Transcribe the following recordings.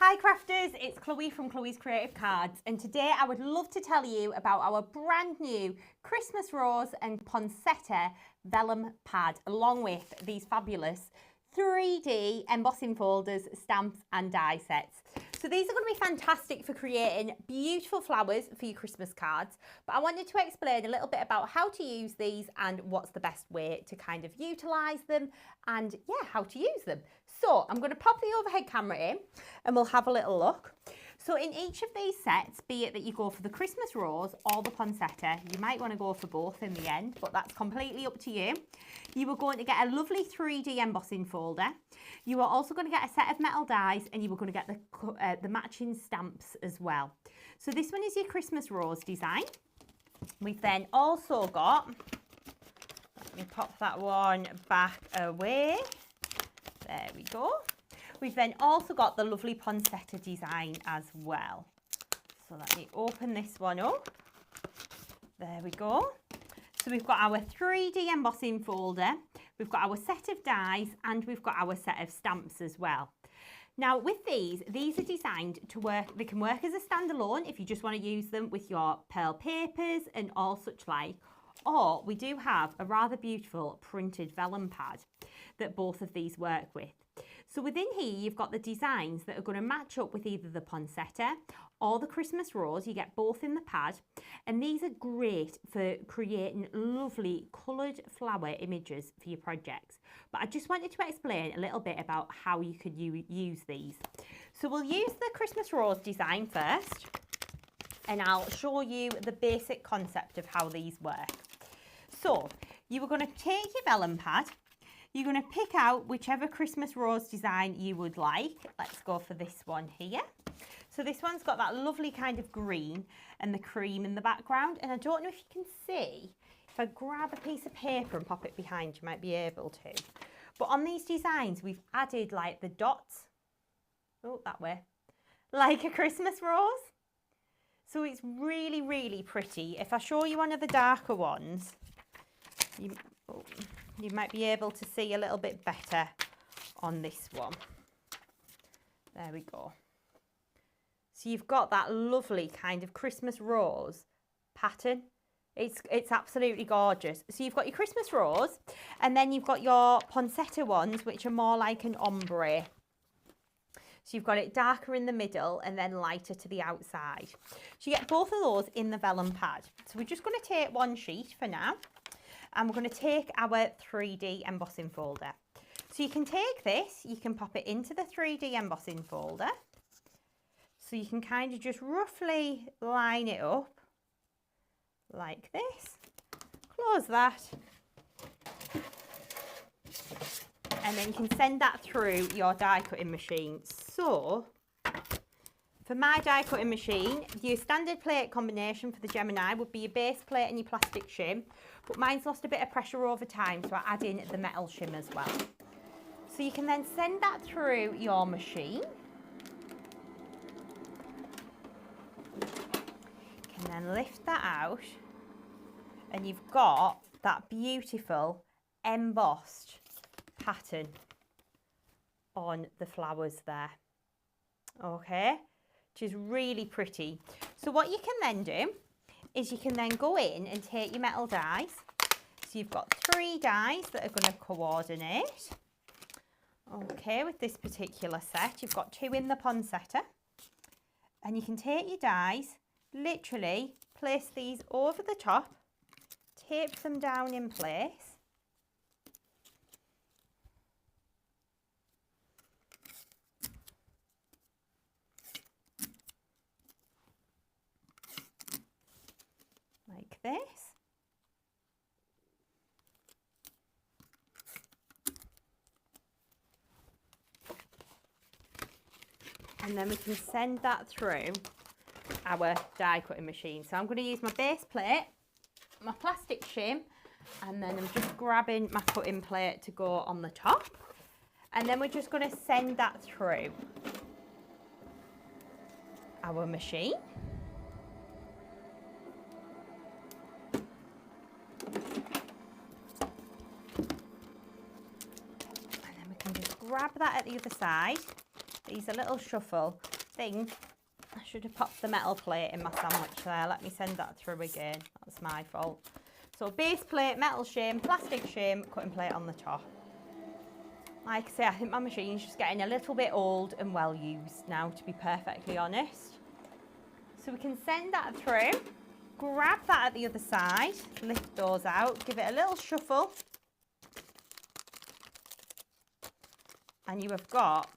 Hi crafters, it's Chloe from Chloe's Creative Cards, and today I would love to tell you about our brand new Christmas Rose and Poinsettia Vellum pad, along with these fabulous 3D embossing folders, stamps and die sets. So these are going to be fantastic for creating beautiful flowers for your Christmas cards, but I wanted to explain a little bit about how to use these and what's the best way to kind of utilise them and how to use them. So I'm going to pop the overhead camera in and we'll have a little look. So in each of these sets, be it that you go for the Christmas Rose or the Poinsettia, you might want to go for both in the end, but that's completely up to you. You are going to get a lovely 3D embossing folder. You are also going to get a set of metal dies and you are going to get the matching stamps as well. So this one is your Christmas Rose design. We've then also got, let me pop that one back away. There we go. We've then also got the lovely Poinsettia design as well. So let me open this one up. There we go. So we've got our 3D embossing folder, we've got our set of dies, and we've got our set of stamps as well. Now with these are designed to work, they can work as a standalone if you just want to use them with your pearl papers and all such like, or we do have a rather beautiful printed vellum pad that both of these work with. So within here, you've got the designs that are going to match up with either the Poinsettia or the Christmas Rose. You get both in the pad, and these are great for creating lovely coloured flower images for your projects. But I just wanted to explain a little bit about how you could use these. So we'll use the Christmas Rose design first, and I'll show you the basic concept of how these work. So you are going to take your vellum pad. You're going to pick out whichever Christmas Rose design you would like. Let's go for this one here. So this one's got that lovely kind of green and the cream in the background. And I don't know if you can see, if I grab a piece of paper and pop it behind, you might be able to. But on these designs, we've added like the dots. Oh, that way. Like a Christmas rose. So it's really, really pretty. If I show you one of the darker ones, you might be able to see a little bit better on this one. There we go. So you've got that lovely kind of Christmas rose pattern. It's absolutely gorgeous. So you've got your Christmas rose, and then you've got your Poinsettia ones, which are more like an ombre. So you've got it darker in the middle and then lighter to the outside. So you get both of those in the vellum pad. So we're just going to take one sheet for now. And we're going to take our 3D embossing folder. So you can take this, you can pop it into the 3D embossing folder. So you can kind of just roughly line it up like this. Close that. And then you can send that through your die cutting machine. So for my die cutting machine, your standard plate combination for the Gemini would be your base plate and your plastic shim, but mine's lost a bit of pressure over time, so I add in the metal shim as well. So you can then send that through your machine. You can then lift that out, and you've got that beautiful embossed pattern on the flowers there. Okay? Which is really pretty. So what you can then do is you can then go in and take your metal dies. So you've got 3 dies that are going to coordinate. Okay, with this particular set, you've got 2 in the Poinsettia. And you can take your dies, literally place these over the top, tape them down in place. Like this. And then we can send that through our die cutting machine. So I'm going to use my base plate, my plastic shim, and then I'm just grabbing my cutting plate to go on the top. And then we're just going to send that through our machine. Grab that at the other side these a little shuffle. I think I should have popped the metal plate in my sandwich there. Let me send that through again. That's my fault. So base plate, metal shim, plastic shim, cutting plate on the top. Like I say, I think my machine's just getting a little bit old and well used now, to be perfectly honest. So we can send that through, grab that at the other side, lift those out, give it a little shuffle. And you have got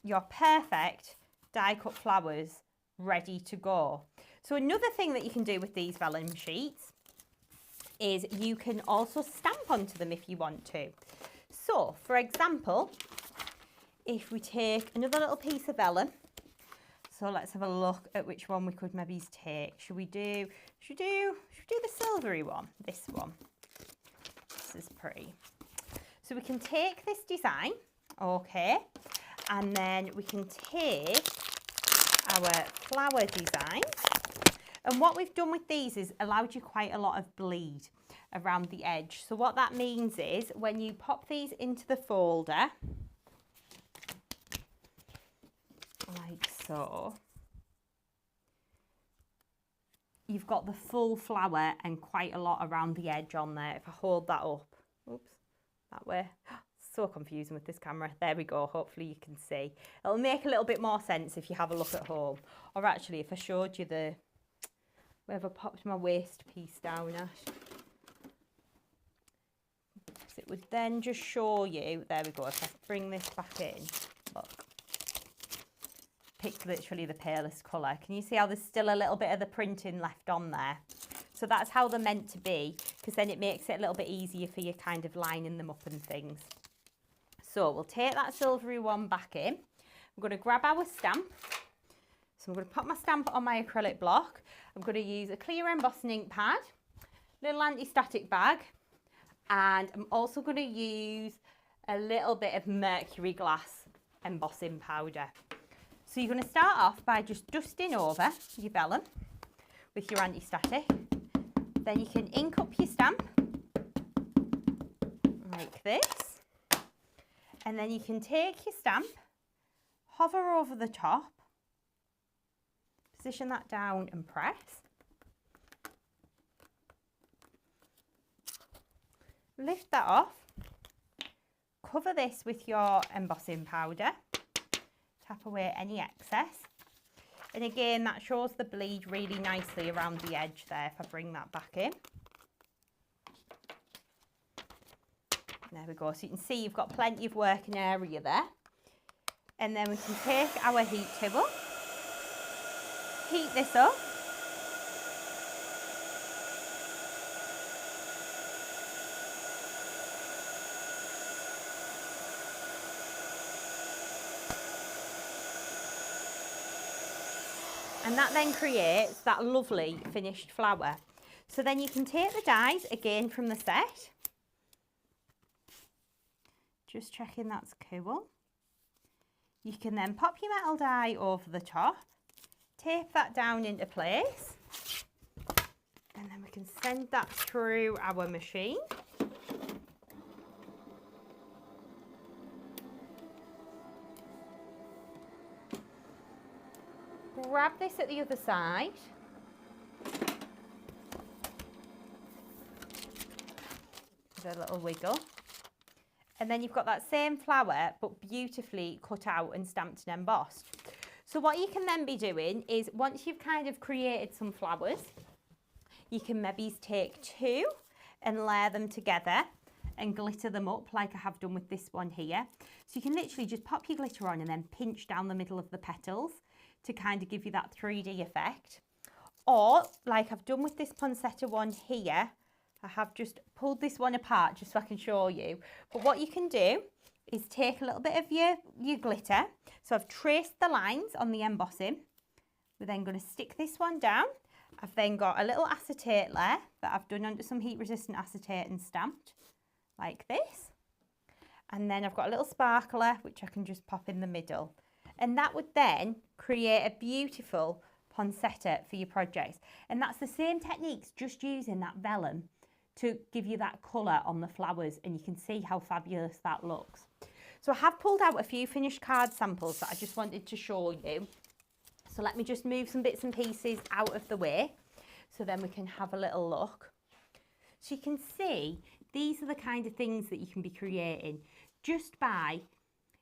your perfect die cut flowers ready to go. So another thing that you can do with these vellum sheets is you can also stamp onto them if you want to. So for example, if we take another little piece of vellum, so let's have a look at which one we could maybe take. Should we do the silvery one? This one. This is pretty. So we can take this design, okay, and then we can take our flower design. And what we've done with these is allowed you quite a lot of bleed around the edge. So what that means is when you pop these into the folder, like so, you've got the full flower and quite a lot around the edge on there. If I hold that up, oops, that way. So confusing with this camera. There we go. Hopefully you can see. It'll make a little bit more sense if you have a look at home. Or actually, if I showed you the, where have I popped my waste piece down at? It would then just show you, there we go, if I bring this back in, look, picked literally the palest colour. Can you see how there's still a little bit of the printing left on there? So that's how they're meant to be, because then it makes it a little bit easier for you kind of lining them up and things. So we'll take that silvery one back in. We're going to grab our stamp. So I'm going to pop my stamp on my acrylic block. I'm going to use a clear embossing ink pad, little anti-static bag, and I'm also going to use a little bit of mercury glass embossing powder. So you're going to start off by just dusting over your vellum with your anti-static. Then you can ink up your stamp like this. And then you can take your stamp, hover over the top, position that down and press. Lift that off, cover this with your embossing powder, tap away any excess. And again, that shows the bleed really nicely around the edge there if I bring that back in. There we go, so you can see you've got plenty of working area there. And then we can take our heat table, heat this up. And that then creates that lovely finished flower. So then you can take the dies again from the set. Just checking that's cool. You can then pop your metal die over the top, tape that down into place, and then we can send that through our machine. Grab this at the other side. Give it a little wiggle. And then you've got that same flower, but beautifully cut out and stamped and embossed. So what you can then be doing is, once you've kind of created some flowers, you can maybe take two and layer them together and glitter them up like I have done with this one here. So you can literally just pop your glitter on and then pinch down the middle of the petals to kind of give you that 3D effect. Or, like I've done with this Poinsettia one here, I have just pulled this one apart just so I can show you. But what you can do is take a little bit of your glitter. So I've traced the lines on the embossing. We're then going to stick this one down. I've then got a little acetate layer that I've done under some heat resistant acetate and stamped like this. And then I've got a little sparkler which I can just pop in the middle. And that would then create a beautiful poinsettia for your projects. And that's the same techniques, just using that vellum to give you that colour on the flowers, and you can see how fabulous that looks. So I have pulled out a few finished card samples that I just wanted to show you. So let me just move some bits and pieces out of the way so then we can have a little look. So you can see these are the kind of things that you can be creating just by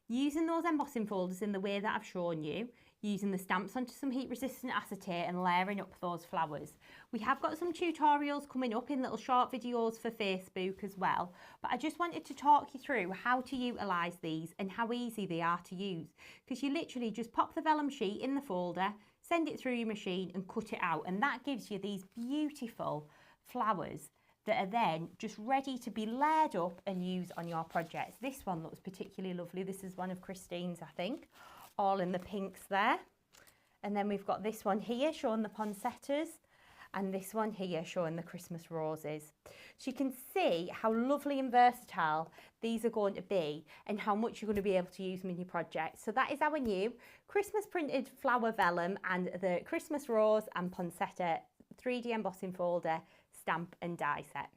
using those embossing folders in the way that I've shown you, using the stamps onto some heat resistant acetate and layering up those flowers. We have got some tutorials coming up in little short videos for Facebook as well, but I just wanted to talk you through how to utilise these and how easy they are to use, because you literally just pop the vellum sheet in the folder, send it through your machine and cut it out, and that gives you these beautiful flowers that are then just ready to be layered up and used on your projects. This one looks particularly lovely. This is one of Christine's, I think, all in the pinks there. And then we've got this one here showing the poinsettias, and this one here showing the Christmas roses. So you can see how lovely and versatile these are going to be and how much you're going to be able to use them in your project. So that is our new Christmas printed flower vellum and the Christmas rose and poinsettia 3D embossing folder stamp and die set.